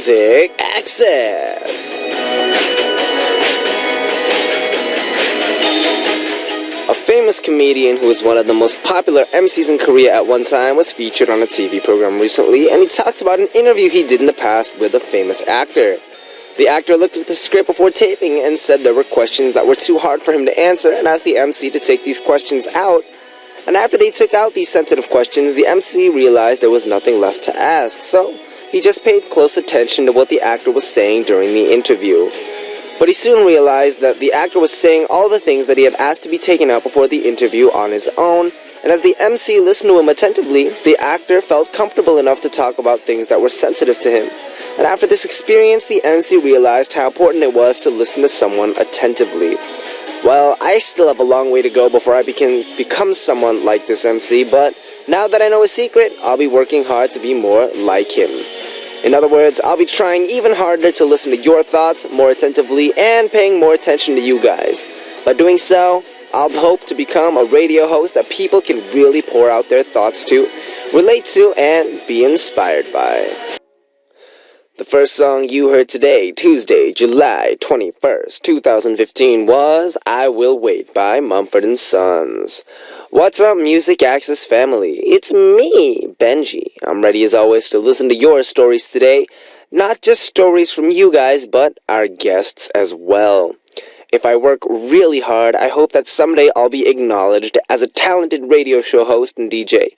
Music Access. A famous comedian who was one of the most popular MCs in Korea at one time was featured on a TV program recently, and he talked about an interview he did in the past with a famous actor. The actor looked at the script before taping and said there were questions that were too hard for him to answer and asked the MC to take these questions out. And after they took out these sensitive questions, the MC realized there was nothing left to ask, so he just paid close attention to what the actor was saying during the interview. But he soon realized that the actor was saying all the things that he had asked to be taken out before the interview on his own, and as the MC listened to him attentively, the actor felt comfortable enough to talk about things that were sensitive to him. And after this experience, the MC realized how important it was to listen to someone attentively. Well, I still have a long way to go before I become someone like this MC, but now that I know his secret, I'll be working hard to be more like him. In other words, I'll be trying even harder to listen to your thoughts more attentively and paying more attention to you guys. By doing so, I'll hope to become a radio host that people can really pour out their thoughts to, relate to, and be inspired by. The first song you heard today, Tuesday, July 21st, 2015, was I Will Wait by Mumford & Sons. What's up, Music Access family? It's me, Benji. I'm ready as always to listen to your stories today. Not just stories from you guys, but our guests as well. If I work really hard, I hope that someday I'll be acknowledged as a talented radio show host and DJ.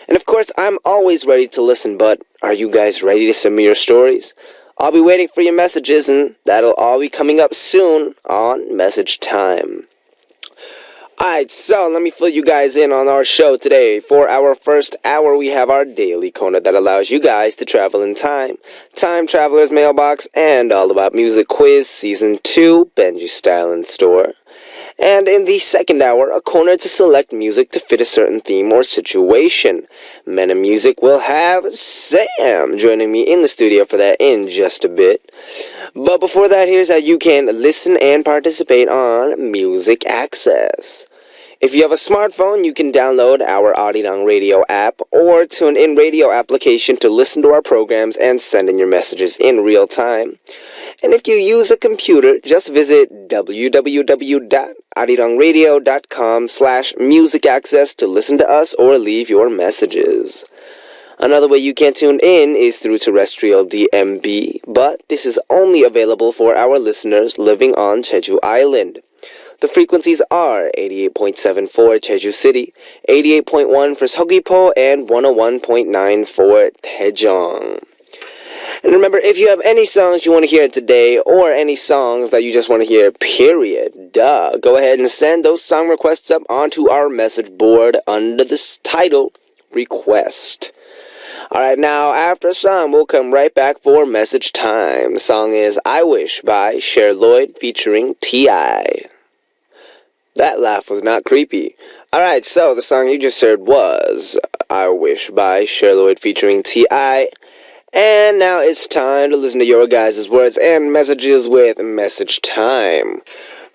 And of course, I'm always ready to listen, but are you guys ready to send me your stories? I'll be waiting for your messages, and that'll all be coming up soon on Message Time. Alright, so let me fill you guys in on our show today. For our first hour, we have our daily corner that allows you guys to travel in time. Time Traveler's Mailbox and All About Music Quiz Season 2, Benji Style in Store. And in the second hour, a corner to select music to fit a certain theme or situation. Men of Music will have Sam joining me in the studio for that in just a bit. But before that, here's how you can listen and participate on Music Access. If you have a smartphone, you can download our Arirang Radio app or TuneIn Radio application to listen to our programs and send in your messages in real time. And if you use a computer, just visit www.arirangradio.com/musicaccess to listen to us or leave your messages. Another way you can tune in is through terrestrial DMB, but this is only available for our listeners living on Jeju Island. The frequencies are 88.7 for Jeju City, 88.1 for Seogwipo, and 101.9 for Daejeong. And remember, if you have any songs you want to hear today, or any songs that you just want to hear, period, go ahead and send those song requests up onto our message board under this title, Request. Alright, now after a song, we'll come right back for Message Time. The song is I Wish by Cher Lloyd featuring T.I. That laugh was not creepy. Alright, so the song you just heard was I Wish by Cher Lloyd featuring T.I. And now it's time to listen to your guys' words and messages with Message Time.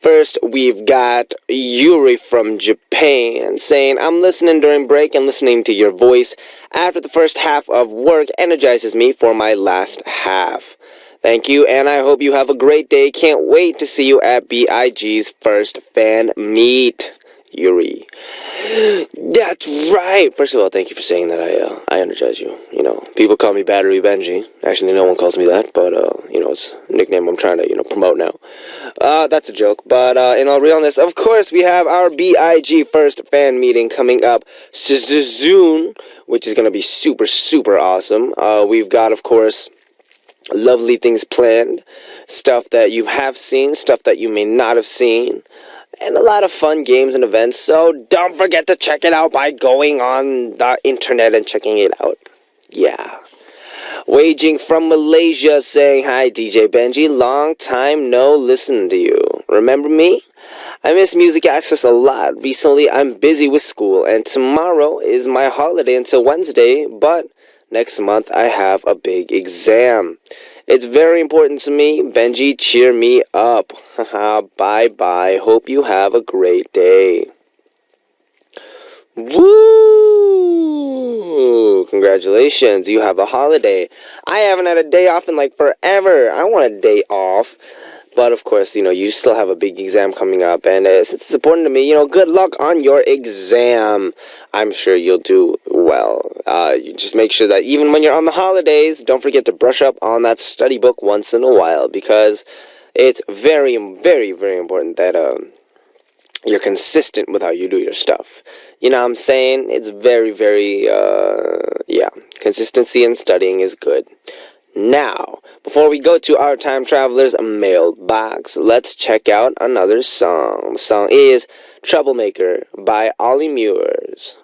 First, we've got Yuri from Japan saying, I'm listening during break and listening to your voice after the first half of work energizes me for my last half. Thank you, and I hope you have a great day. Can't wait to see you at BIG's first fan meet. Yuri. That's right. First of all, thank you for saying that I energize you. You know, people call me Battery Benji. Actually, no one calls me that, but, it's a nickname I'm trying to, promote now. That's a joke, but in all realness, of course, we have our BIG first fan meeting coming up soon, which is going to be super, super awesome. We've got, of course, lovely things planned, stuff that you have seen, stuff that you may not have seen, and a lot of fun games and events, so don't forget to check it out by going on the internet and checking it out. Yeah. Waging from Malaysia saying, hi DJ Benji, long time no listen to you. Remember me? I miss Music Access a lot. Recently I'm busy with school and tomorrow is my holiday until Wednesday, but next month I have a big exam. It's very important to me. Benji, cheer me up. Haha, bye-bye. Hope you have a great day. Woo! Ooh, congratulations. You have a holiday. I haven't had a day off in like forever. I want a day off. But of course, you still have a big exam coming up. And since it's important to me, good luck on your exam. I'm sure you'll do well. You just make sure that even when you're on the holidays, don't forget to brush up on that study book once in a while. Because it's very, very, very important that you're consistent with how you do your stuff. You know what I'm saying? It's very, very, yeah. Consistency in studying is good. Now, before we go to our time traveler's mailbox, let's check out another song. The song is Troublemaker by Ollie Murs.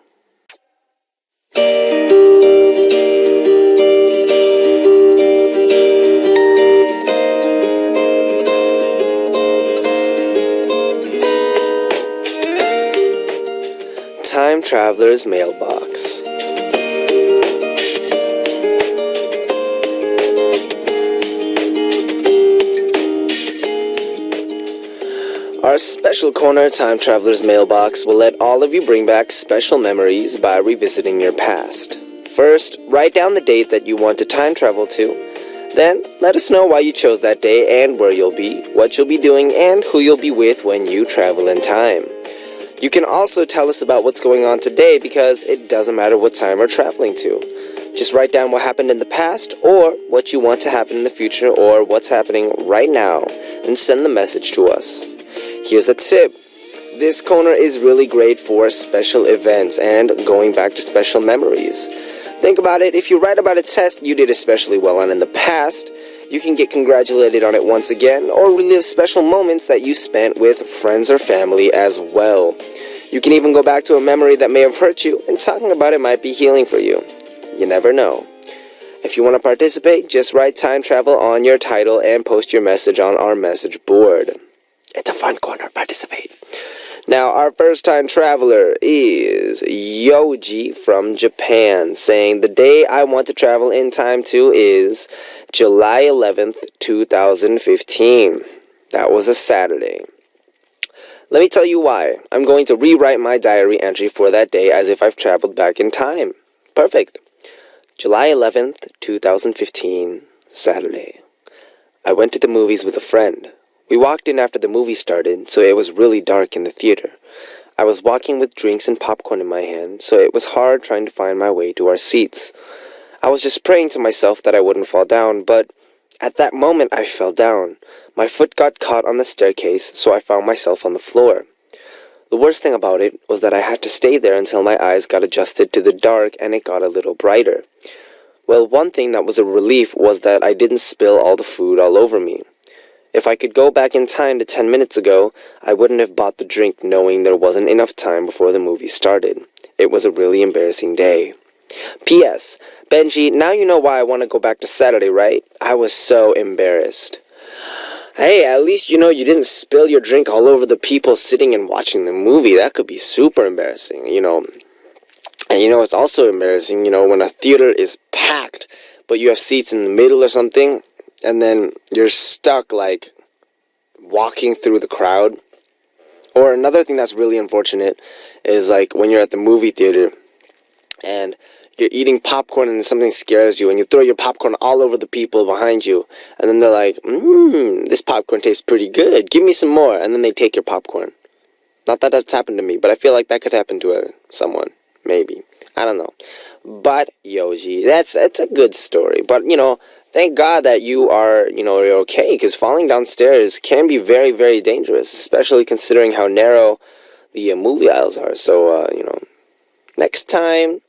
Time Traveler's Mailbox. Our special corner, Time Traveler's Mailbox, will let all of you bring back special memories by revisiting your past. First, write down the date that you want to time travel to. Then, let us know why you chose that day and where you'll be, what you'll be doing, and who you'll be with when you travel in time. You can also tell us about what's going on today because it doesn't matter what time we're traveling to. Just write down what happened in the past or what you want to happen in the future or what's happening right now and send the message to us. Here's a tip. This corner is really great for special events and going back to special memories. Think about it. If you write about a test you did especially well on in the past, you can get congratulated on it once again or relive special moments that you spent with friends or family as well. You can even go back to a memory that may have hurt you, and talking about it might be healing for you. You never know. If you want to participate, just write time travel on your title and post your message on our message board. It's a fun corner. Participate. Now, our first time traveler is Yoji from Japan, saying the day I want to travel in time to is July 11th, 2015. That was a Saturday. Let me tell you why. I'm going to rewrite my diary entry for that day as if I've traveled back in time. Perfect. July 11th, 2015, Saturday. I went to the movies with a friend. We walked in after the movie started, so it was really dark in the theater. I was walking with drinks and popcorn in my hand, so it was hard trying to find my way to our seats. I was just praying to myself that I wouldn't fall down, but at that moment I fell down. My foot got caught on the staircase, so I found myself on the floor. The worst thing about it was that I had to stay there until my eyes got adjusted to the dark and it got a little brighter. Well, one thing that was a relief was that I didn't spill all the food all over me. If I could go back in time to 10 minutes ago, I wouldn't have bought the drink knowing there wasn't enough time before the movie started. It was a really embarrassing day. P.S. Benji, now you know why I want to go back to Saturday, right? I was so embarrassed. Hey, at least you didn't spill your drink all over the people sitting and watching the movie. That could be super embarrassing, And it's also embarrassing, when a theater is packed, but you have seats in the middle or something, and then you're stuck, walking through the crowd. Or another thing that's really unfortunate is, when you're at the movie theater, and you're eating popcorn and something scares you, and you throw your popcorn all over the people behind you, and then they're like, this popcorn tastes pretty good, give me some more, and then they take your popcorn. Not that that's happened to me, but I feel like that could happen to someone, maybe. I don't know. But, Yoji, it's a good story, but, thank God that you're okay, because falling downstairs can be very, very dangerous, especially considering how narrow the movie aisles are. So, next time,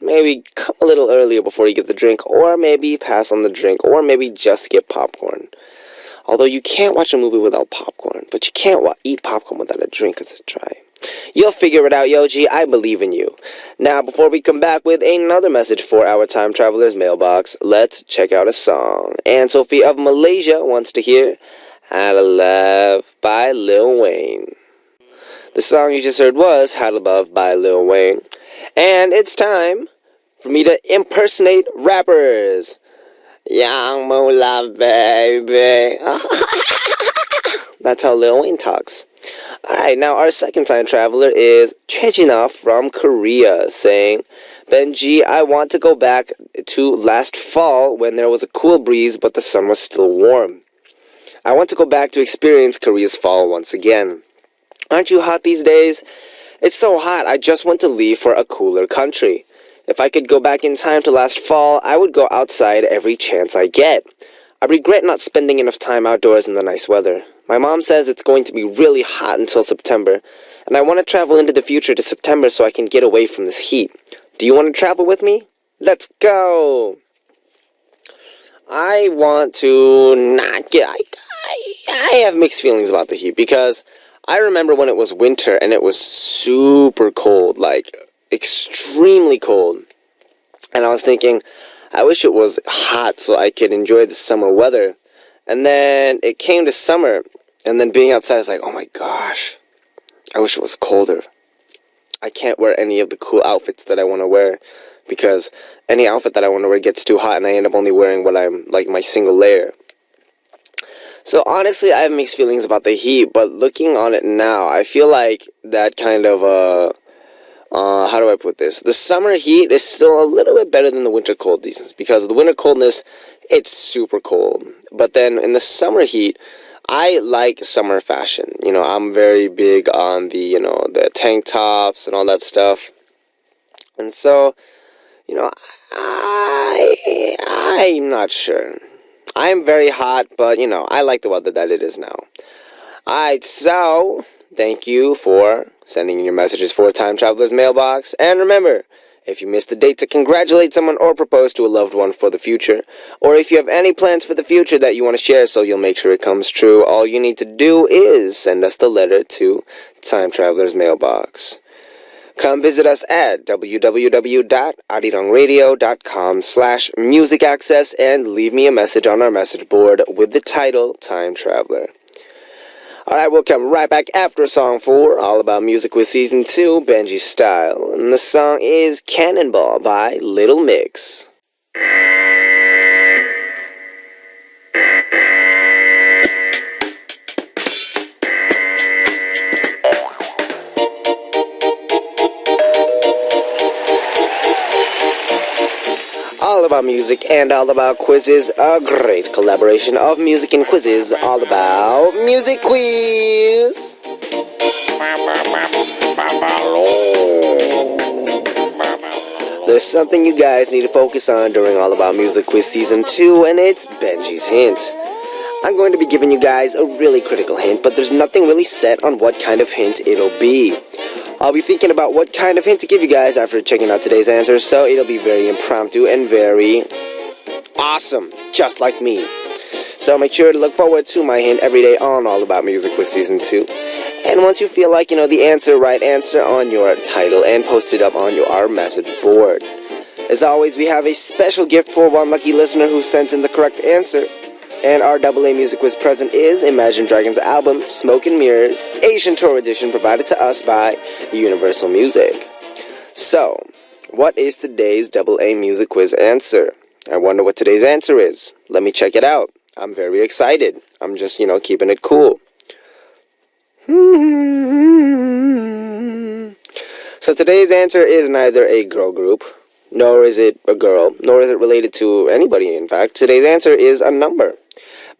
maybe come a little earlier before you get the drink, or maybe pass on the drink, or maybe just get popcorn. Although you can't watch a movie without popcorn, but you can't eat popcorn without a drink as a try. You'll figure it out, Yoji. I believe in you. Now, before we come back with another message for our Time Traveler's Mailbox, let's check out a song. Anne Sophie of Malaysia wants to hear How to Love by Lil Wayne. The song you just heard was How to Love by Lil Wayne. And it's time for me to impersonate rappers. Young Moolah, baby. That's how Lil Wayne talks. Alright, now our second time traveler is Chejina from Korea, saying, Benji, I want to go back to last fall when there was a cool breeze but the sun was still warm. I want to go back to experience Korea's fall once again. Aren't you hot these days? It's so hot, I just want to leave for a cooler country. If I could go back in time to last fall, I would go outside every chance I get. I regret not spending enough time outdoors in the nice weather. My mom says it's going to be really hot until September, and I want to travel into the future to September so I can get away from this heat. Do you want to travel with me? Let's go! I want to not get... I have mixed feelings about the heat because I remember when it was winter and it was super cold, like extremely cold. And I was thinking, I wish it was hot so I could enjoy the summer weather. And then it came to summer, and then being outside, I was like, oh my gosh, I wish it was colder. I can't wear any of the cool outfits that I want to wear because any outfit that I want to wear gets too hot and I end up only wearing what I'm, like, my single layer. So honestly, I have mixed feelings about the heat, but looking on it now, I feel like that kind of, how do I put this? The summer heat is still a little bit better than the winter cold seasons because the winter coldness, it's super cold. But then in the summer heat, I like summer fashion. You know, I'm very big on the, the tank tops and all that stuff. And so, I'm not sure. I'm very hot, but, I like the weather that it is now. Alright, so, thank you for sending in your messages for Time Traveler's Mailbox. And remember, if you missed the date to congratulate someone or propose to a loved one for the future, or if you have any plans for the future that you want to share so you'll make sure it comes true, all you need to do is send us the letter to Time Traveler's Mailbox. Come visit us at www.arirangradio.com/musicaccess and leave me a message on our message board with the title Time Traveler. Alright, we'll come right back after song 4, All About Music with Season 2, Benji Style. And the song is Cannonball by Little Mix. All about music and all about quizzes, a great collaboration of music and quizzes, all about Music Quiz. There's something you guys need to focus on during All About Music Quiz Season 2, and it's Benji's Hint. I'm going to be giving you guys a really critical hint, but there's nothing really set on what kind of hint it'll be. I'll be thinking about what kind of hint to give you guys after checking out today's answers, so it'll be very impromptu and very awesome, just like me. So make sure to look forward to my hint every day on All About Music with Season 2. And once you feel like you know the answer, write answer on your title and post it up on our message board. As always, we have a special gift for one lucky listener who sent in the correct answer. And our AA Music Quiz present is Imagine Dragons' album, Smoke and Mirrors, Asian Tour Edition, provided to us by Universal Music. So, what is today's AA Music Quiz answer? I wonder what today's answer is. Let me check it out. I'm very excited. I'm just, keeping it cool. So today's answer is neither a girl group, nor is it a girl, nor is it related to anybody, in fact. Today's answer is a number.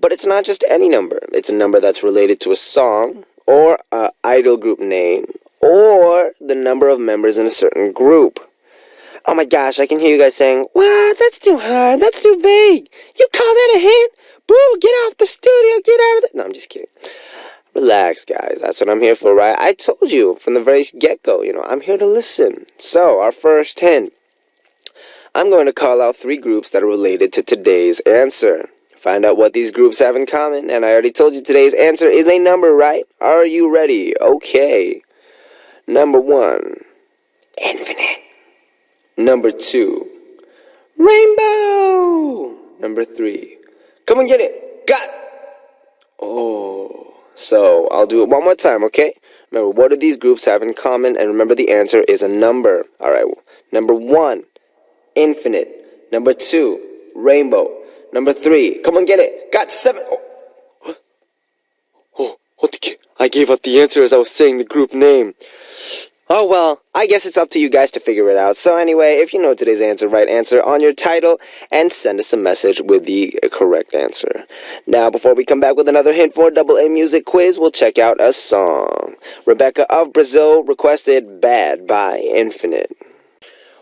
But it's not just any number. It's a number that's related to a song, or an idol group name, or the number of members in a certain group. Oh my gosh, I can hear you guys saying, "What? That's too hard. That's too vague. You call that a hint? Boo, get off the studio. Get out of the..." No, I'm just kidding. Relax, guys. That's what I'm here for, right? I told you from the very get-go, I'm here to listen. So, our first hint. I'm going to call out 3 groups that are related to today's answer. Find out what these groups have in common, and I already told you today's answer is a number, right? Are you ready? Okay. Number 1, Infinite. Number 2, Rainbow. Number 3, come and get it. Got. Oh. So, I'll do it one more time, okay? Remember, what do these groups have in common? And remember, the answer is a number. All right. Number 1, Infinite. Number 2, Rainbow. Number 3, come on, get it. Got 7. Oh, 어떡해. I gave out the answer as I was saying the group name. Oh well, I guess it's up to you guys to figure it out. So anyway, if you know today's answer, write answer on your title and send us a message with the correct answer. Now, before we come back with another hint for Double A Music Quiz, we'll check out a song. Rebecca of Brazil requested Bad by Infinite.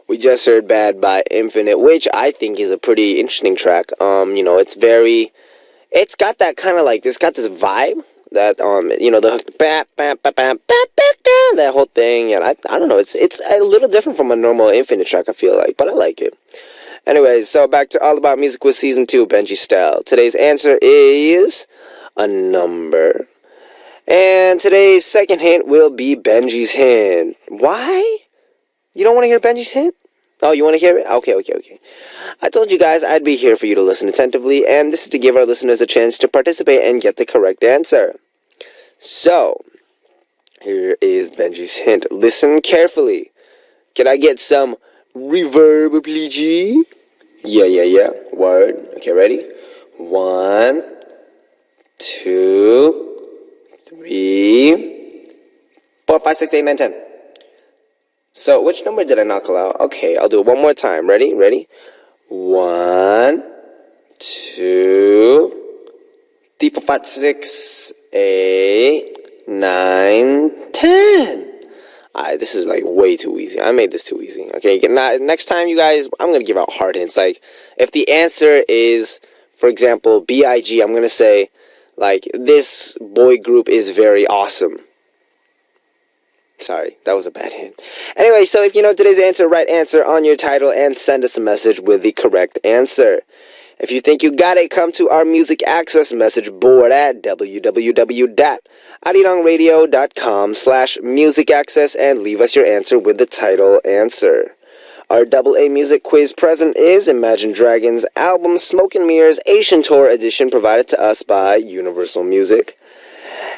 We just heard Bad by Infinite, which I think is a pretty interesting track. It's got that kind of like, it's got this vibe that, the hook, that whole thing, and I don't know, it's a little different from a normal Infinite track, I feel like, but I like it. Anyways, so back to All About Music with Season 2, Benji Style. Today's answer is a number. And today's second hint will be Benji's hint. Why? You don't want to hear Benji's hint? Oh, you want to hear it? Okay. I told you guys I'd be here for you to listen attentively, and this is to give our listeners a chance to participate and get the correct answer. So, here is Benji's hint. Listen carefully. Can I get some reverb, please? Yeah. Word. Okay, ready? 1, 2, 3, 4, 5, 6, 8, 9, 10. So, which number did I not call out? Okay, I'll do it one more time. Ready? 1, 2, 3, 4, 5, 6, 8, 9, 10. This is like way too easy. I made this too easy. Okay, next time, you guys, I'm going to give out hard hints. Like, if the answer is, for example, B.I.G., I'm going to say, like, this boy group is very awesome. Sorry, that was a bad hint. Anyway, so if you know today's answer, write answer on your title and send us a message with the correct answer. If you think you got it, come to our Music Access message board at www.arirang.radio.com/musicaccess and leave us your answer with the title answer. Our Double A Music Quiz present is Imagine Dragons' album Smoke and Mirrors Asian Tour Edition, provided to us by Universal Music.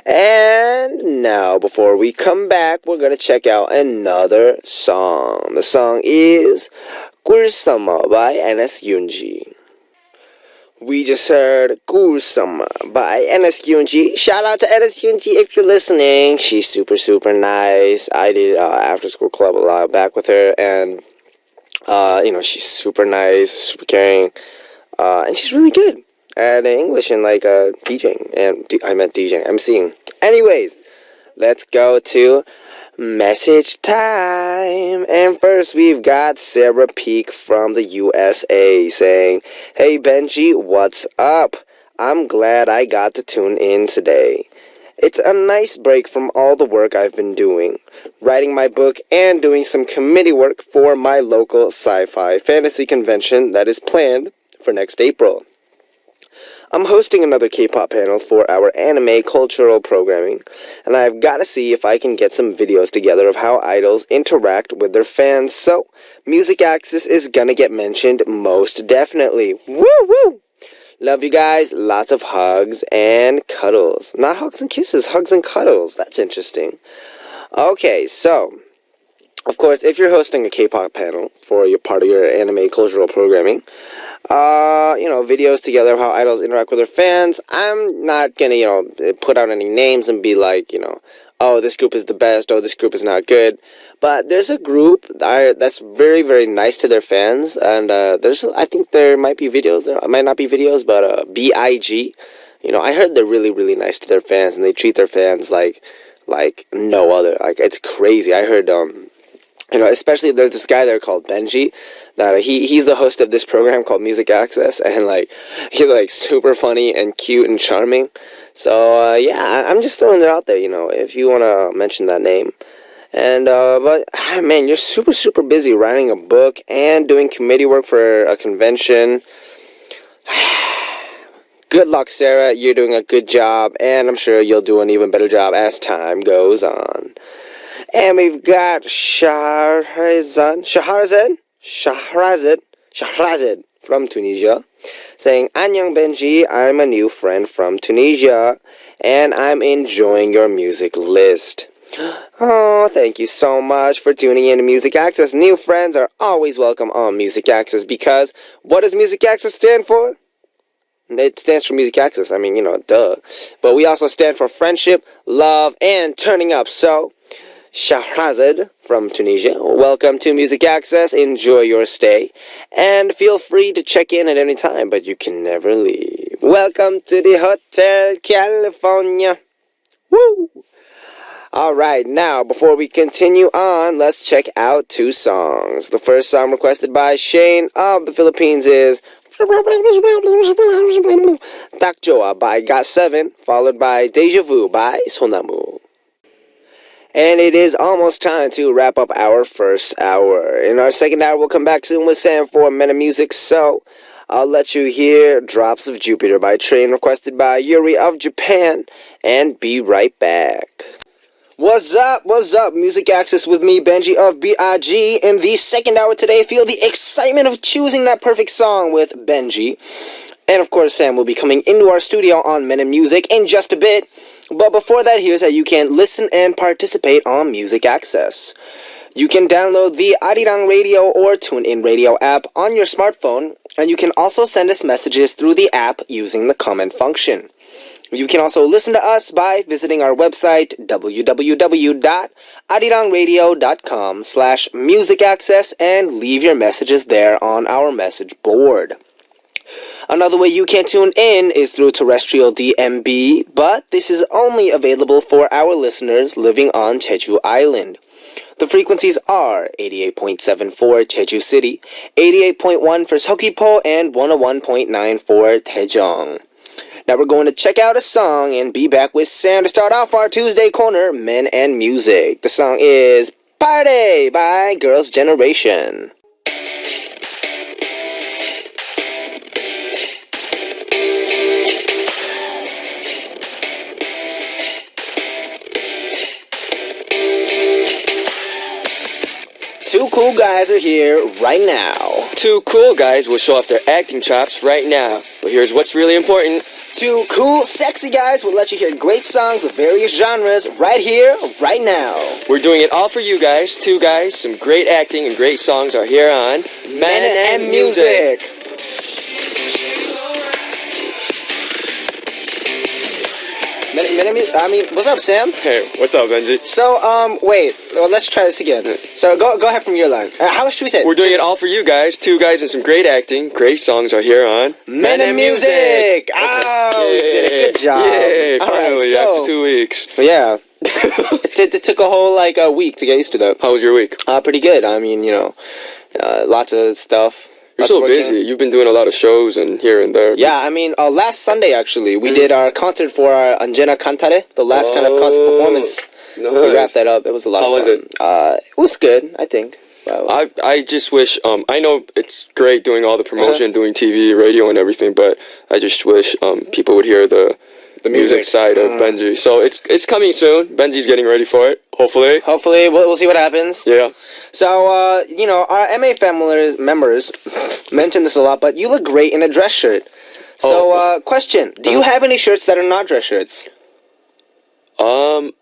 And now, before we come back, we're going to check out another song. The song is 꿀samma by NS Yoonji. We just heard 꿀samma by NS Yoonji. Shout out to NS Yoonji if you're listening. She's super, super nice. I did After School Club a while back with her, and, she's super nice, super caring, and she's really good at English and DJing, and I meant DJing, emceeing. Anyways, let's go to message time. And first we've got Sarah Peak from the USA saying, "Hey Benji, what's up? I'm glad I got to tune in today. It's a nice break from all the work I've been doing, writing my book and doing some committee work for my local sci-fi fantasy convention that is planned for next April. I'm hosting another K-pop panel for our anime cultural programming, and I've got to see if I can get some videos together of how idols interact with their fans, so Music Access is gonna get mentioned most definitely. Woo! Love you guys, lots of hugs and cuddles. Not hugs and kisses, hugs and cuddles. That's interesting. Okay, so, of course, if you're hosting a K-pop panel for your part of your anime cultural programming, videos together of how idols interact with their fans. I'm not gonna, put out any names and be like, oh, this group is the best, oh, this group is not good. But there's a group that's very, very nice to their fans, and I think there might be videos, there might not be videos, but B.I.G., I heard they're really, really nice to their fans, and they treat their fans like no other. Like, it's crazy. I heard, especially there's this guy there called Benji, that he's the host of this program called Music Access, and he's super funny and cute and charming. So I'm just throwing it out there, if you want to mention that name. And but man, you're super, super busy writing a book and doing committee work for a convention. Good luck, Sarah. You're doing a good job, and I'm sure you'll do an even better job as time goes on. And we've got Shahrazad from Tunisia saying, "Annyeong Benji, I'm a new friend from Tunisia, and I'm enjoying your music list." Oh, thank you so much for tuning in to Music Access. New friends are always welcome on Music Access, because what does Music Access stand for? It stands for Music Access. I mean, duh. But we also stand for friendship, love, and turning up. So, Shahrazad from Tunisia. Welcome to Music Access. Enjoy your stay. And feel free to check in at any time, but you can never leave. Welcome to the Hotel California. Woo! Alright, now, before we continue on, let's check out two songs. The first song requested by Shane of the Philippines is Takjoa by Got7, followed by Deja Vu by Sonamu. And it is almost time to wrap up our first hour. In our second hour, we'll come back soon with Sam for Meta Music, so I'll let you hear Drops of Jupiter by Train, requested by Yuri of Japan, and be right back. What's up? Music Access with me, Benji of B.I.G. In the second hour today, feel the excitement of choosing that perfect song with Benji. And of course, Sam will be coming into our studio on Men and Music in just a bit. But before that, here's how you can listen and participate on Music Access. You can download the Arirang Radio or TuneIn Radio app on your smartphone, and you can also send us messages through the app using the comment function. You can also listen to us by visiting our website, www.arirangradio.com/musicaccess, and leave your messages there on our message board. Another way you can tune in is through terrestrial DMB, but this is only available for our listeners living on Jeju Island. The frequencies are 88.7 for Jeju City, 88.1 for Seogwipo, and 101.9 for Daejeong. Now we're going to check out a song and be back with Sam to start off our Tuesday corner, Men and Music. The song is Party by Girls' Generation. Two cool guys are here right now. Two cool guys will show off their acting chops right now. But here's what's really important. Two cool, sexy guys will let you hear great songs of various genres right here, right now. We're doing it all for you guys. Two guys, some great acting and great songs are here on Men and Music. What's up, Sam? Hey, what's up, Benji? So, wait. Well, let's try this again. So, go ahead from your line. How should we say it? We're doing it all for you guys. Two guys and some great acting. Great songs are here on Men and Music. Oh, you did a good job. Yay, finally, right, after 2 weeks. Yeah. It took a whole, a week to get used to that. How was your week? Pretty good. I mean, lots of stuff. You're so busy. You've been doing a lot of shows and here and there. Yeah, I mean, last Sunday, actually, we did our concert for our Anjena Cantare, the last kind of concert performance. Nice. We wrapped that up. It was a lot of fun. How was it? It was good, I think. I just wish, I know it's great doing all the promotion, doing TV, radio, and everything, but I just wish people would hear the music side of Benji. So it's coming soon. Benji's getting ready for it, hopefully. Hopefully, we'll see what happens. Yeah. So, our MA family members mention this a lot, but you look great in a dress shirt. So, question, do you have any shirts that are not dress shirts?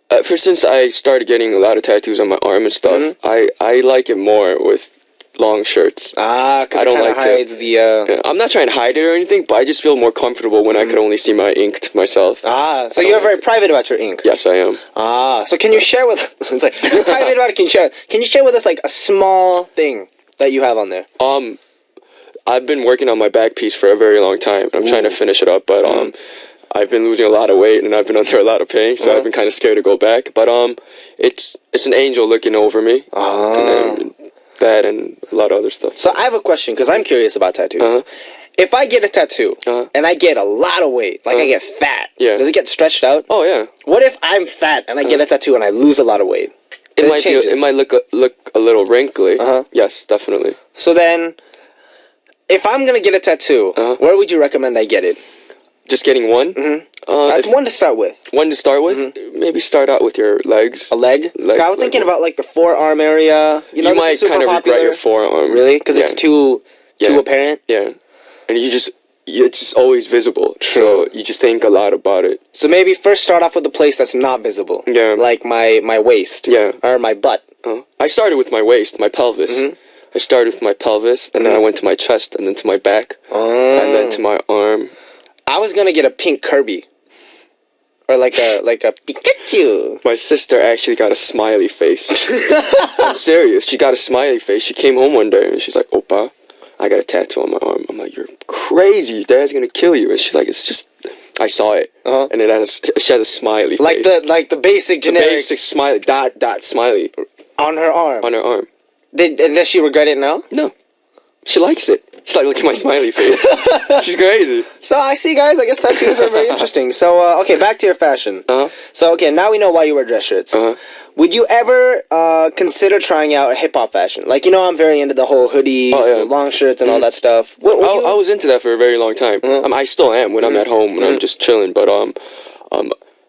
Ever since I started getting a lot of tattoos on my arm and stuff, I like it more with long shirts. Because it kind of hides the... Yeah, I'm not trying to hide it or anything, but I just feel more comfortable when I could only see my ink myself. So you're very private about your ink? Yes, I am. So can you share with us... It's like, you're private about it, can you share with us, a small thing that you have on there? I've been working on my back piece for a very long time, and I'm trying to finish it up, but I've been losing a lot of weight, and I've been under a lot of pain, so I've been kind of scared to go back. But it's an angel looking over me, and then that and a lot of other stuff. So I have a question, because I'm curious about tattoos. If I get a tattoo, and I get a lot of weight, I get fat, does it get stretched out? Oh, yeah. What if I'm fat, and I get a tattoo, and I lose a lot of weight? It might look a little wrinkly. Yes, definitely. So then, if I'm going to get a tattoo, where would you recommend I get it? Just getting one? One to start with. One to start with? Maybe start out with your legs. A leg? I was thinking about the forearm area. You might kind of regret your forearm. Really? Because it's too apparent? Yeah. And it's just always visible. True. So you just think a lot about it. So maybe first start off with a place that's not visible. Yeah. Like my waist. Yeah. Or my butt. I started with my waist, my pelvis. I started with my pelvis, and then I went to my chest, and then to my back, and then to my arm. I was going to get a pink Kirby. Or like a Pikachu? My sister actually got a smiley face. I'm serious. She got a smiley face. She came home one day and she's like, "Opa, I got a tattoo on my arm." I'm like, "You're crazy. Your dad's gonna kill you." And she's like, "It's just." I saw it, and she has a smiley like face. the basic generic. The basic smiley dot smiley on her arm. On her arm. And does she regret it now? No, she likes it. She's like, "Look at my smiley face." She's crazy. So I see, guys. I guess tattoos are very interesting. So okay, back to your fashion. So okay, now we know why you wear dress shirts. Would you ever consider trying out hip hop fashion? Like, you know, I'm very into the whole hoodies, the long shirts, and all that stuff. I was into that for a very long time. I still am when I'm at home, when I'm just chilling. But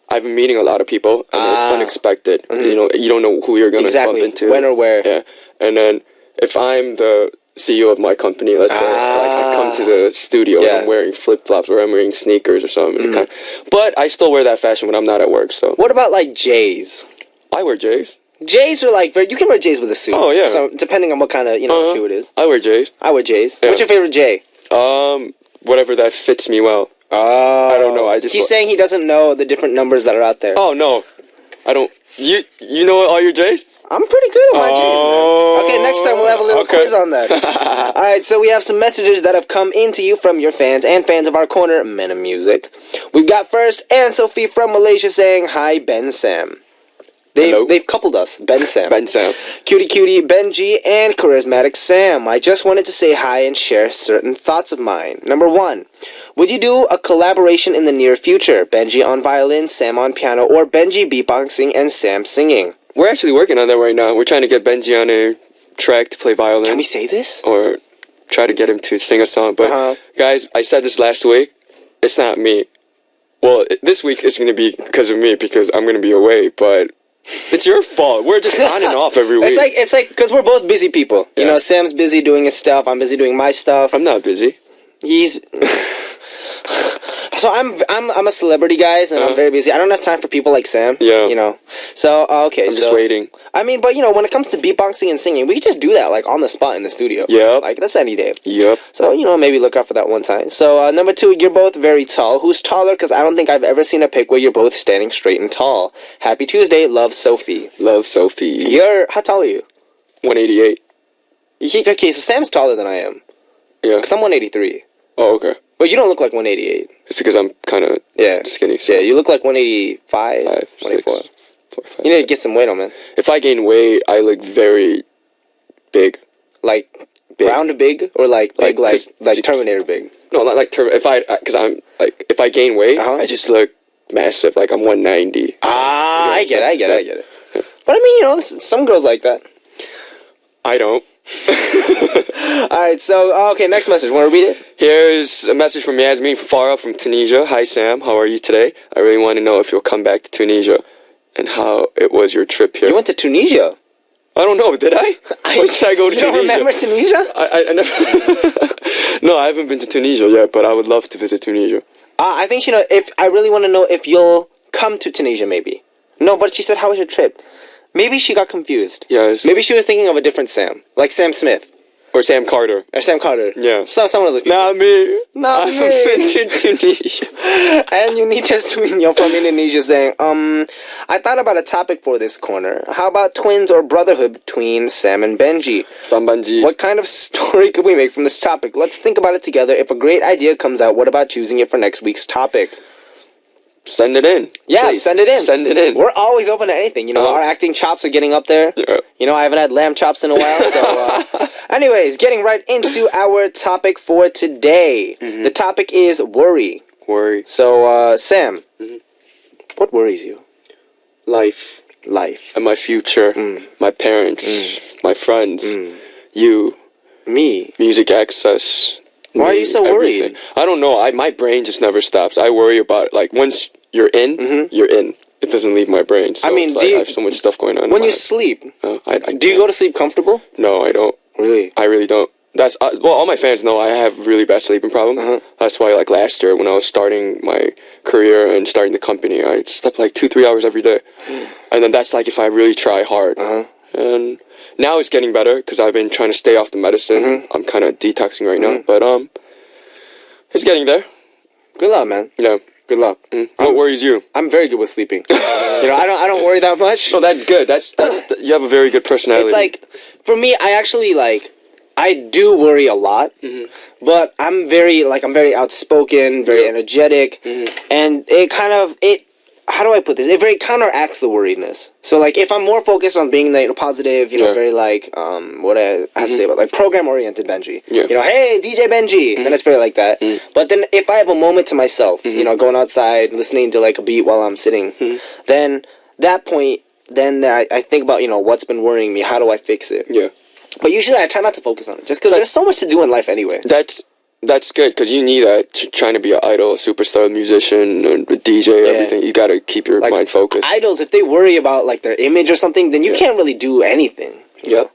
I've been meeting a lot of people, and it's unexpected. You know, you don't know who you're gonna bump into, when or where. Yeah, and then if I'm the CEO of my company, let's say, like I come to the studio and I'm wearing flip flops or I'm wearing sneakers or something. But I still wear that fashion when I'm not at work. So what about like J's? I wear J's. J's are like you can wear J's with a suit. Oh yeah. So depending on what kind of shoe it is. I wear J's. I wear J's. Yeah. What's your favorite J? Whatever that fits me well. I don't know. He's saying he doesn't know the different numbers that are out there. Oh no, I don't. You know all your J's? I'm pretty good at my J's, man. Okay, next time we'll have a little quiz on that. All right, so we have some messages that have come into you from your fans and fans of our corner, Men of Music. We've got first Anne Sophie from Malaysia saying, "Hi, Ben Sam." They've coupled us, Ben Sam. Ben Sam. Cutie Benji and Charismatic Sam. I just wanted to say hi and share certain thoughts of mine. Number 1, would you do a collaboration in the near future? Benji on violin, Sam on piano, or Benji beatboxing and Sam singing? We're actually working on that right now. We're trying to get Benji on a track to play violin. Can we say this? Or try to get him to sing a song. But guys, I said this last week. It's not me. Well, this week it's going to be because of me because I'm going to be away, but it's your fault. We're just on and off every week. It's like because we're both busy people. You know, Sam's busy doing his stuff. I'm busy doing my stuff. I'm not busy. He's so I'm a celebrity, guys, and I'm very busy. I don't have time for people like Sam. Yeah. You know. So okay. I'm just waiting. I mean, but you know, when it comes to beatboxing and singing, we can just do that like on the spot in the studio. Yeah. Like that's any day. Yep. So you know, maybe look out for that one time. So number 2, you're both very tall. Who's taller? Because I don't think I've ever seen a pic where you're both standing straight and tall. Happy Tuesday. Love, Sophie. Love, Sophie. How tall are you? 188. Okay, so Sam's taller than I am. Yeah. Because I'm 183. Oh, okay. But you don't look like 188. It's because I'm kind of skinny. So. Yeah, you look like 185, 184. 4, 5, you need to get some weight on, man. If I gain weight, I look very big. Like big. Round big or like big like Terminator big? No, not like if I gain weight, I just look massive. Like I'm 190. I get it. But I mean, you know, some girls like that. I don't. Alright, so, okay, next message. Want to read it? Here's a message from Yasmin Farah from Tunisia. Hi, Sam. How are you today? I really want to know if you'll come back to Tunisia and how it was your trip here. You went to Tunisia? I don't know. Did I? When did I go to Tunisia? You don't remember Tunisia? I never... No, I haven't been to Tunisia yet, but I would love to visit Tunisia. I think, you know, if I really want to know if you'll come to Tunisia, maybe. No, but she said, how was your trip? Maybe she got confused. Yes. Maybe she was thinking of a different Sam. Like Sam Smith. Or Sam Carter. Or Sam Carter. Yeah. So some of those people. Not me. Not me. I've been to Tunisia. And you need to swing from Indonesia saying, I thought about a topic for this corner. How about twins or brotherhood between Sam and Benji? Sam Benji. What kind of story could we make from this topic? Let's think about it together. If a great idea comes out, what about choosing it for next week's topic? Send it in. Yeah, please. Send it in. Send it in. We're always open to anything. You know, our acting chops are getting up there. Yeah. You know, I haven't had lamb chops in a while. So, anyways, getting right into our topic for today. Mm-hmm. The topic is worry. Worry. So, Sam, what worries you? Life. Life. And my future. My parents. My friends. You. Me. Music access. Why are you so worried? I don't know. My brain just never stops. I worry about, like, once you're in, you're in. It doesn't leave my brain. So I mean, I have so much stuff going on. When you sleep, I do you go to sleep comfortable? No, I don't. Really? I really don't. That's well, all my fans know I have really bad sleeping problems. That's why, like, last year when I was starting my career and starting the company, I slept like 2-3 hours every day. And then that's like if I really try hard. And now it's getting better because I've been trying to stay off the medicine. I'm kind of detoxing right now, but it's getting there. Good luck, man. Yeah. Good luck. What worries you? I'm very good with sleeping. I don't worry that much. Oh, that's good. That's you have a very good personality. It's like, for me, I actually I do worry a lot, but I'm very outspoken, very energetic, and it how do I put this? It very counteracts the worriedness. So if I'm more focused on being positive, very what I have to say about program oriented Benji. Yeah. Hey DJ Benji, then it's very like that. But then if I have a moment to myself, going outside, listening to a beat while I'm sitting, then that point, then I think about what's been worrying me. How do I fix it? Yeah. But usually I try not to focus on it, just because there's so much to do in life anyway. That's good, because you need that trying to be an idol, a superstar, musician, a DJ, everything. You got to keep your mind focused. Idols, if they worry about their image or something, then you can't really do anything. Yep.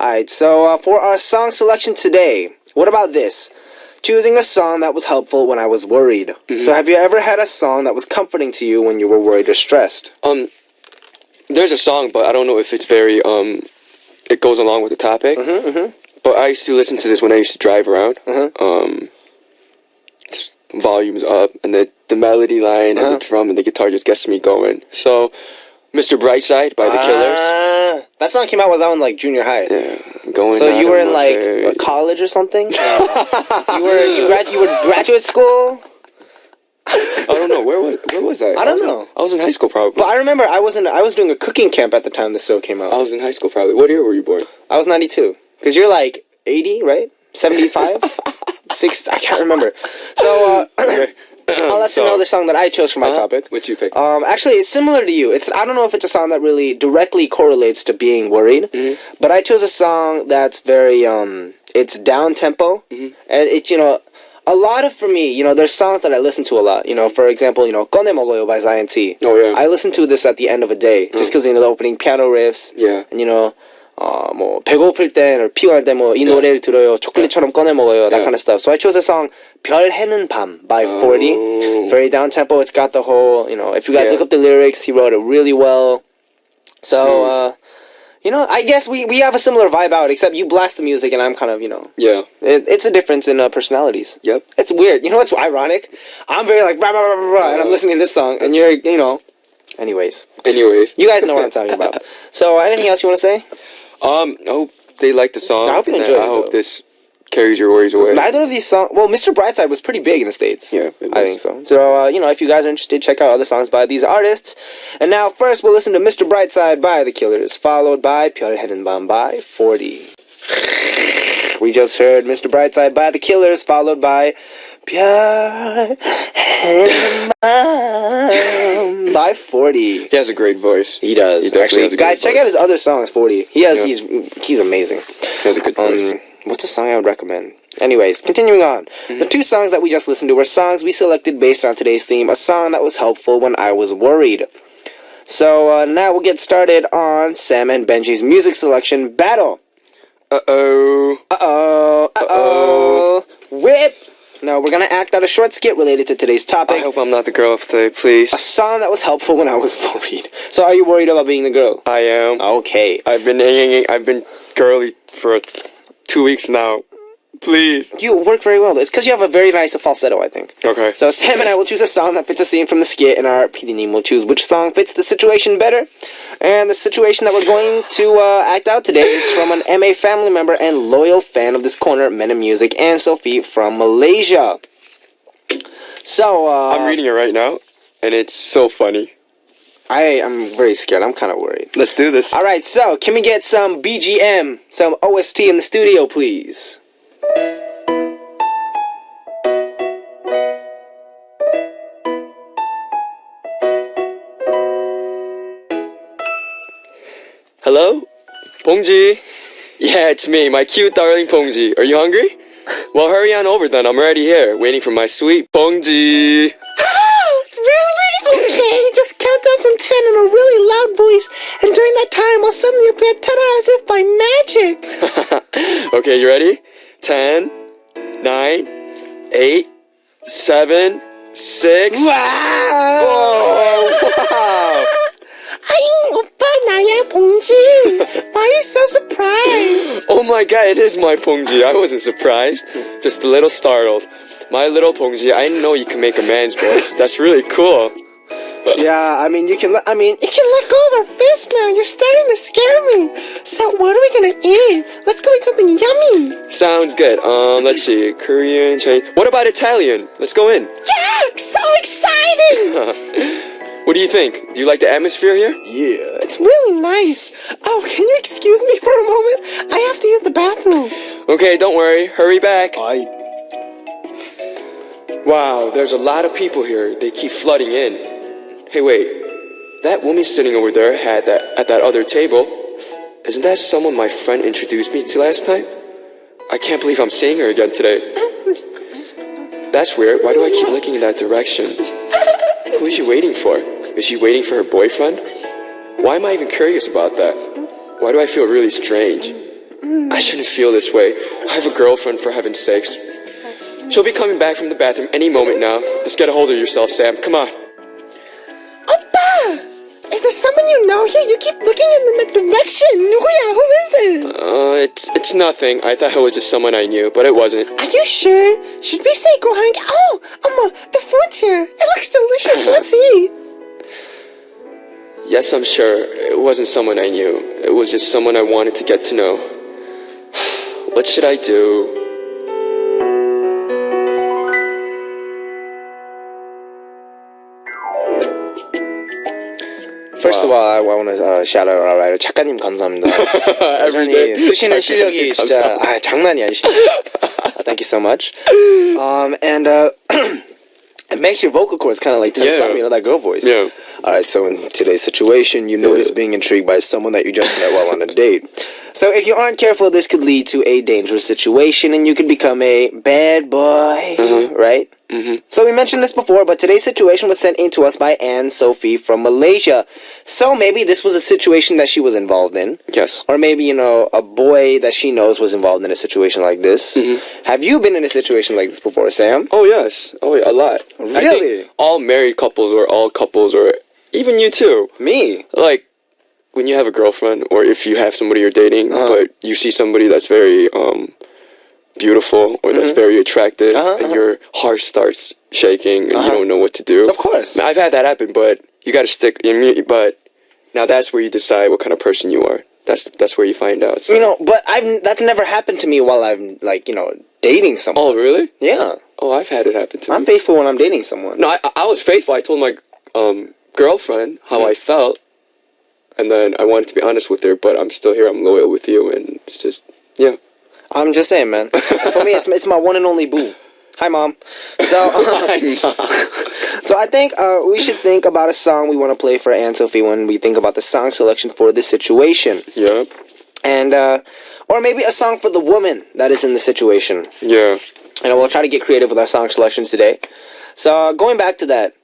All right, so for our song selection today, what about this? Choosing a song that was helpful when I was worried. So have you ever had a song that was comforting to you when you were worried or stressed? There's a song, but I don't know if it's very it goes along with the topic. But I used to listen to this when I used to drive around. Volumes up, and the melody line and the drum and the guitar just gets me going. So, Mr. Brightside by the Killers. That song came out when I was in junior high. Yeah, going. So you were in a college or something? You were graduate school? I don't know. Where was I? I don't know. I was in high school probably. But I remember I was doing a cooking camp at the time this show came out. I was in high school probably. What year were you born? I was 92. Because you're 80, right? 75? 6? I can't remember. So, I'll let you know the song that I chose for my topic. What you pick? Actually, it's similar to you. I don't know if it's a song that really directly correlates to being worried, but I chose a song that's very, it's down-tempo, and it's, a lot of, for me, there's songs that I listen to a lot. For example, Kone Mogoyo by Zion T. Oh, yeah. I listen to this at the end of a day, just because, the opening piano riffs, and, 배고플 땐 or 피곤할 때 이 노래를 들어요. 초콜릿처럼 꺼내 먹어요. That kind of stuff. So I chose a song 별 해는 밤 by 40. Very down tempo. It's got the whole, if you guys look up the lyrics, he wrote it really well. So I guess we have a similar vibe out, except you blast the music and I'm kind of, Yeah. It's a difference in personalities. Yep. It's weird. You know what's ironic? I'm very rah, rah, rah, rah, rah, and I'm listening to this song and you're, Anyways. You guys know what I'm talking about. So anything else you want to say? I hope they like the song. I hope you enjoy it. I hope this carries your worries away. Neither of these songs... Well, Mr. Brightside was pretty big in the States. Yeah, I think so. So, if you guys are interested, check out other songs by these artists. And now, first, we'll listen to Mr. Brightside by The Killers, followed by 별 해는 밤 by 40. We just heard Mr. Brightside by The Killers, followed by 별 해는 밤 by 40. He has a great voice. He does. He definitely has a guys, check out his other songs, 40. He's amazing. He has a good voice. What's a song I would recommend? Anyways, continuing on. The two songs that we just listened to were songs we selected based on today's theme, a song that was helpful when I was worried. So now we'll get started on Sam and Benji's music selection battle. Whip! Now we're gonna act out a short skit related to today's topic. I hope I'm not the girl today, please. A song that was helpful when I was worried. So are you worried about being the girl? I am. Okay. I've been girly for 2 weeks now. Please. You work very well. It's because you have a very nice falsetto, I think. Okay. So Sam and I will choose a song that fits a scene from the skit, and our PD will choose which song fits the situation better. And the situation that we're going to act out today is from an MA family member and loyal fan of this corner, Men in Music, and Sophie from Malaysia. So, I'm reading it right now, and it's so funny. I'm very scared. I'm kind of worried. Let's do this. All right, so can we get some BGM, some OST in the studio, please? Hello? Pongji? Yeah, it's me, my cute darling Pongji. Are you hungry? Well, hurry on over then. I'm already here, waiting for my sweet Pongji. Oh, really? Okay, just count down from 10 in a really loud voice, and during that time, I'll suddenly appear ta-da as if by magic. Okay, you ready? 10, 9, 8, 7, 6. Wow! Wow! 오빠 나야 봉지. Why are you so surprised? Oh my god, it is my Pongji. I wasn't surprised, just a little startled. My little Pongji, I didn't know you can make a man's voice. That's really cool. Yeah, I mean, you can let go of our fist now. You're starting to scare me. So what are we gonna eat? Let's go eat something yummy. Sounds good. Let's see. Korean, Chinese. What about Italian? Let's go in. Yeah, so exciting. What do you think? Do you like the atmosphere here? Yeah, it's really nice. Oh, can you excuse me for a moment? I have to use the bathroom. Okay, don't worry. Hurry back. Wow, there's a lot of people here. They keep flooding in. Hey, wait. That woman sitting over there at that other table. Isn't that someone my friend introduced me to last time? I can't believe I'm seeing her again today. That's weird. Why do I keep looking in that direction? Who is she waiting for? Is she waiting for her boyfriend? Why am I even curious about that? Why do I feel really strange? I shouldn't feel this way. I have a girlfriend, for heaven's sakes. She'll be coming back from the bathroom any moment now. Let's get a hold of yourself, Sam. Come on. Oppa! Is there someone you know here? You keep looking in the direction. 누구야? Who is it? It's nothing. I thought it was just someone I knew, but it wasn't. Are you sure? Should we say go hang? Oh, the food's here. It looks delicious. Let's eat. Yes, I'm sure. It wasn't someone I knew. It was just someone I wanted to get to know. What should I do? First of all, I want to shout out our writer. 작가님 감사합니다. Every day. 쓰시는 실력이 진짜 장난이 아니시네요. Thank you so much. And it makes your vocal cords kind of like tense up, you know, that girl voice. Yeah. Alright, so in today's situation, you notice being intrigued by someone that you just met while on a date. So if you aren't careful, this could lead to a dangerous situation and you could become a bad boy, right? Mm-hmm. So we mentioned this before, but today's situation was sent in to us by Anne Sophie from Malaysia. So maybe this was a situation that she was involved in. Yes. Or maybe, you know, a boy that she knows was involved in a situation like this. Mm-hmm. Have you been in a situation like this before, Sam? Oh, yes. Oh, yeah, a lot. Really? I think all married couples or all couples or even you too. Me? Like, when you have a girlfriend or if you have somebody you're dating, but you see somebody that's very beautiful or that's very attractive and your heart starts shaking and you don't know what to do. Of course. Now, I've had that happen, but you got to stick. But now that's where you decide what kind of person you are. That's where you find out. So. You know, but that's never happened to me while I'm like, you know, dating someone. Oh, really? Yeah. Oh, I've had it happen to me. I'm faithful when I'm dating someone. No, I was faithful. I told my girlfriend how I felt, and then I wanted to be honest with her, but I'm still here. I'm loyal with you, and it's just, yeah. I'm just saying, man. For me, it's my one and only boo. Hi, Mom. So, so I think we should think about a song we want to play for Anne Sophie when we think about the song selection for this situation. Yeah. And, or maybe a song for the woman that is in the situation. Yeah. And we'll try to get creative with our song selections today. So, going back to that,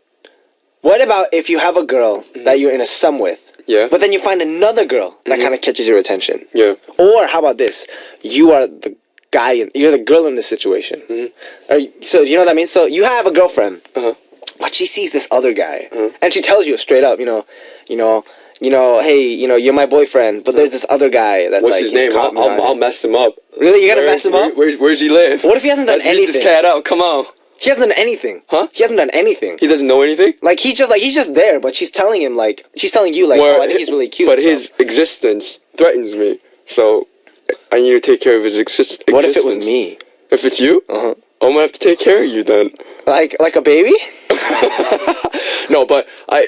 what about if you have a girl that you're in a sum with? Yeah. But then you find another girl that kind of catches your attention. Yeah. Or how about this? You are the guy, you're the girl in this situation. So you know what I mean? So you have a girlfriend, but she sees this other guy, and she tells you straight up, hey, you're my boyfriend, but there's this other guy that's What's like, his name? I'll mess him up. Really? You're gonna mess him up? Where's he live? What if he hasn't done anything? Let's get this cat out. Come on. He hasn't done anything. Huh? He hasn't done anything. He doesn't know anything? Like, he's just there, but she's telling him, like, oh, I think he's really cute. But his existence threatens me, so I need to take care of his existence. What if it was me? If it's you? I'm gonna have to take care of you then. Like a baby? No, but I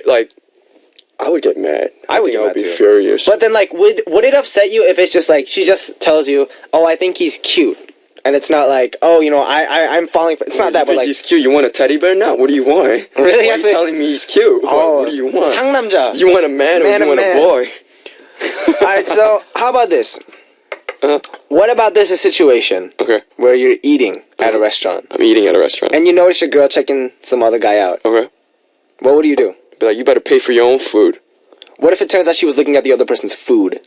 would get mad. I would be furious. But then, like, would it upset you if it's just like she just tells you, "Oh, I think he's cute," and it's not like, "Oh, I'm falling for." It's not that, but like, he's cute. You want a teddy bear now? What do you want? Really? Why are you telling me he's cute? Oh, what do you want? 상남자. You want a man or you want a boy? All right. So how about this? What about this a situation where you're eating at a restaurant? I'm eating at a restaurant. And you notice your girl checking some other guy out. Okay. What would you do? Be like, you better pay for your own food. What if it turns out she was looking at the other person's food?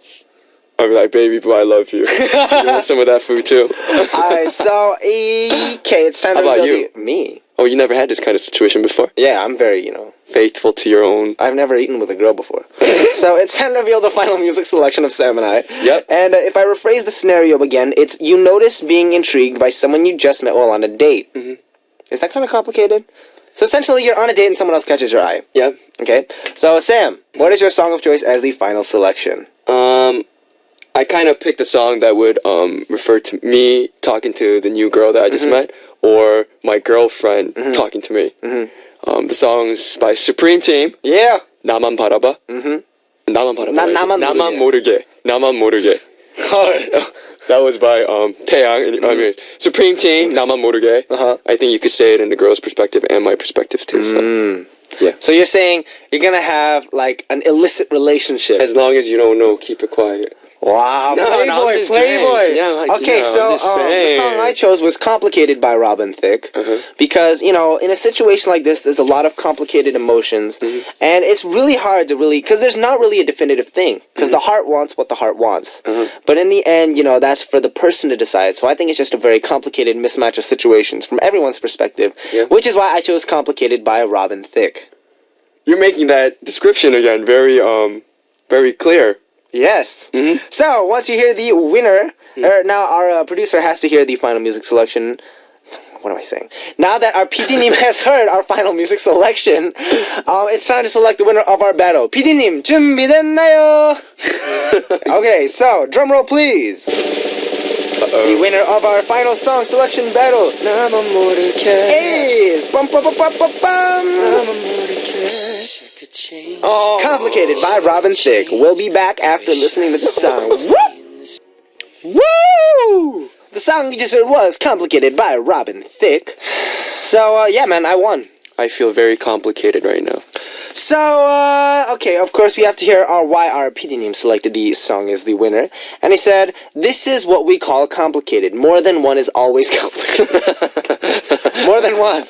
I'd be like, baby, but I love you. You want some of that food too? Alright, so, okay, it's time to How about you? Me. Oh, you never had this kind of situation before? Yeah, I'm very, faithful to your own. I've never eaten with a girl before. So it's time to reveal the final music selection of Sam and I. Yep. And if I rephrase the scenario again, it's you notice being intrigued by someone you just met while on a date. Is that kind of complicated? So essentially, you're on a date and someone else catches your eye. Yep. Okay. So Sam, what is your song of choice as the final selection? I kind of picked a song that would refer to me talking to the new girl that I just met, or my girlfriend talking to me. The song's by Supreme Team. Yeah. 나만 바라봐. 나만 바라봐. 나만 모르게. 나만 모르게. That was by 태양. I mean, Supreme Team. 나만 모르게. I think you could say it in the girl's perspective and my perspective too. So. Yeah. So you're saying you're gonna have like an illicit relationship. As long as you don't know, keep it quiet. Wow, No, Playboy, just Playboy. yeah, Okay, so the song I chose was "Complicated" by Robin Thicke, because in a situation like this, there's a lot of complicated emotions, and it's really hard to because there's not really a definitive thing, because the heart wants what the heart wants, but in the end, that's for the person to decide. So I think it's just a very complicated mismatch of situations from everyone's perspective, which is why I chose "Complicated" by Robin Thicke. You're making that description again very very clear. Yes. So, once you hear the winner, now our producer has to hear the final music selection. What am I saying? Now that our PD님 has heard our final music selection, it's time to select the winner of our battle. PD님, 준비됐나요? Okay, so, drum roll please. The winner of our final song selection battle is Complicated by Robin Thicke. We'll be back after listening to the song. Woo! The song you just heard was Complicated by Robin Thicke. So, yeah, man, I won. I feel very complicated right now. So, okay, of course we have to hear why our PD님 selected the song as the winner. And he said, this is what we call complicated. More than one is always complicated. More than one.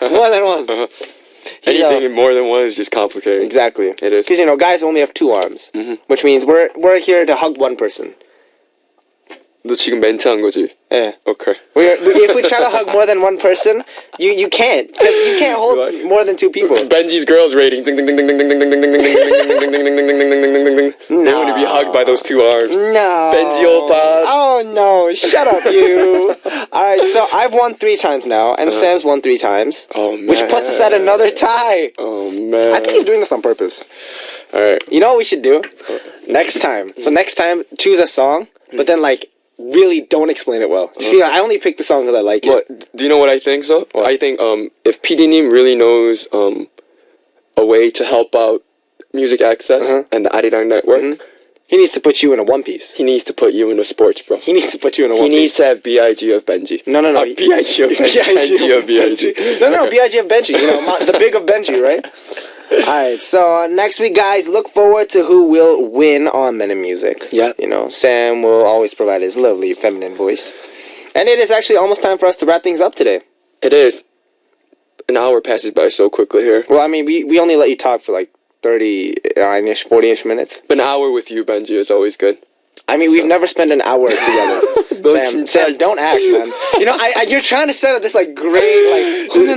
Anything more than one is just complicated. Exactly. It is. Because, guys only have two arms. Which means we're here to hug one person. 너 지금 멘트한 거지? Yeah. Okay. If we try to hug more than one person, you can't. Because you can't hold more than two people. Benji's girls rating. Ding ding ding ding ding ding ding ding ding ding ding ding ding ding ding ding ding ding. They want to be hugged by those two arms. No. Benji oppa. Oh no! Shut up, you. All right, so I've won 3 times now, and Sam's won 3 times. Oh man. Which puts us at another tie. Oh man. I think he's doing this on purpose. All right. You know what we should do? Next time. So next time, choose a song, but then really don't explain it well. Just I only picked the song because I like it. What? Do you know what I think? So What? I think if PD님 really knows a way to help out music access and the Arirang network, he needs to put you in a one piece. he needs to put you in a sports, bro. He needs to put you in a He one needs piece. to have BIG of Benji. No. BIG of Benji. Benji of BIG. No, BIG of Benji. The big of Benji, right? Alright, so next week, guys, look forward to who will win on Men in Music. Yeah. Sam will always provide his lovely feminine voice. And it is actually almost time for us to wrap things up today. It is. An hour passes by so quickly here. Well, I mean, we only let you talk for 39-ish, 40-ish minutes. But an hour with you, Benji, is always good. I mean, we've never spent an hour together. Sam, don't act, man. You're trying to set up this great we need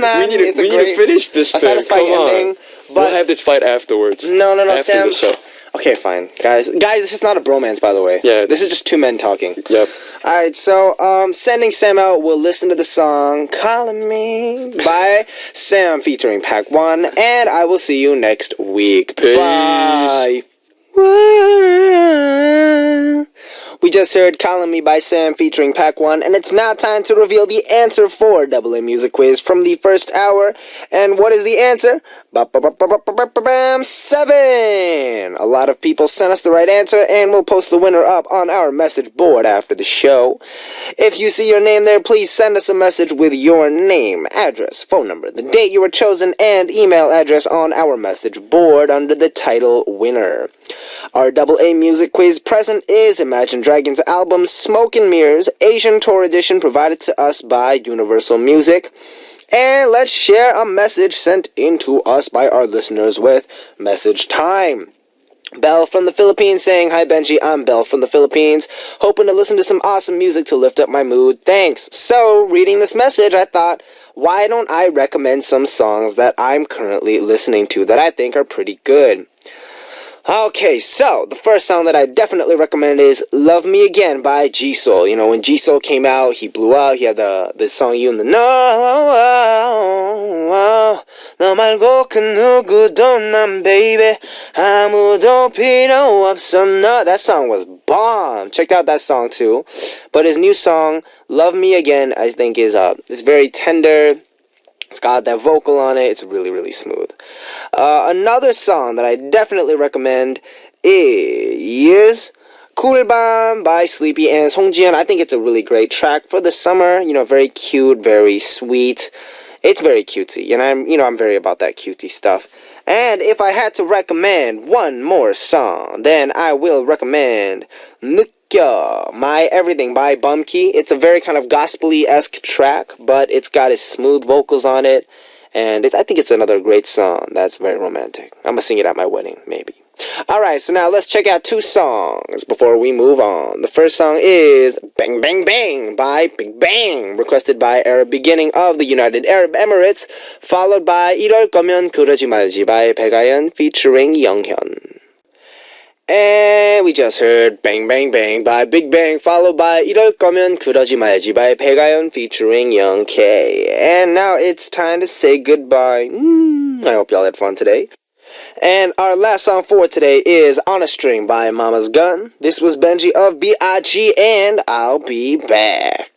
to finish this a thing. satisfying Come on. ending. But We'll have this fight afterwards. No, After Sam. the show. Okay, fine, guys, this is not a bromance, by the way. Yeah, this is just 2 men talking. Yep. All right, so sending Sam out, we'll listen to the song "Calling Me" by Sam featuring Pac One, and I will see you next week. Peace. Bye. We just heard "Calling Me" by Sam featuring Pac One, and it's now time to reveal the answer for AA Music Quiz from the first hour. And what is the answer? 7! A lot of people sent us the right answer, and we'll post the winner up on our message board after the show. If you see your name there, please send us a message with your name, address, phone number, the date you were chosen, and email address on our message board under the title winner. Our AA Music Quiz present is Imagine Dragons' album Smoke and Mirrors, Asian Tour Edition, provided to us by Universal Music. And let's share a message sent in to us by our listeners with message time. Belle from the Philippines saying, "Hi Benji, I'm Belle from the Philippines. Hoping to listen to some awesome music to lift up my mood. Thanks." So, reading this message, I thought, why don't I recommend some songs that I'm currently listening to that I think are pretty good? Okay, so the first song that I definitely recommend is Love Me Again by G-Soul. You know, when G-Soul came out, he blew out. He had the song You and the No, 너 말고 그 누구도 난 baby 아무도 필요 없어 너. That song was bomb. Check out that song too. But his new song, Love Me Again, I think is very tender. It's got that vocal on it. It's really, really smooth. Another song that I definitely recommend is Cool Bomb by Sleepy and Song Jian. I think it's a really great track for the summer. You know, very cute, very sweet. It's very cutesy, and I'm very about that cutesy stuff. And if I had to recommend one more song, then I will recommend 느껴, My Everything by Bumkey. It's a very kind of gospel-y-esque track, but it's got his smooth vocals on it, and I think it's another great song that's very romantic. I'm gonna sing it at my wedding, maybe. Alright, so now let's check out two songs before we move on. The first song is Bang Bang Bang by Big Bang, requested by Arab Beginning of the United Arab Emirates, followed by 이럴 거면 그러지 말지 by 백아연 featuring 영현. And we just heard Bang Bang Bang by Big Bang, followed by 이럴 거면 그러지 말지 by 백아연 featuring Young K. And now it's time to say goodbye. I hope y'all had fun today. And our last song for today is On a String by Mama's Gun. This was Benji of B.I.G. and I'll be back.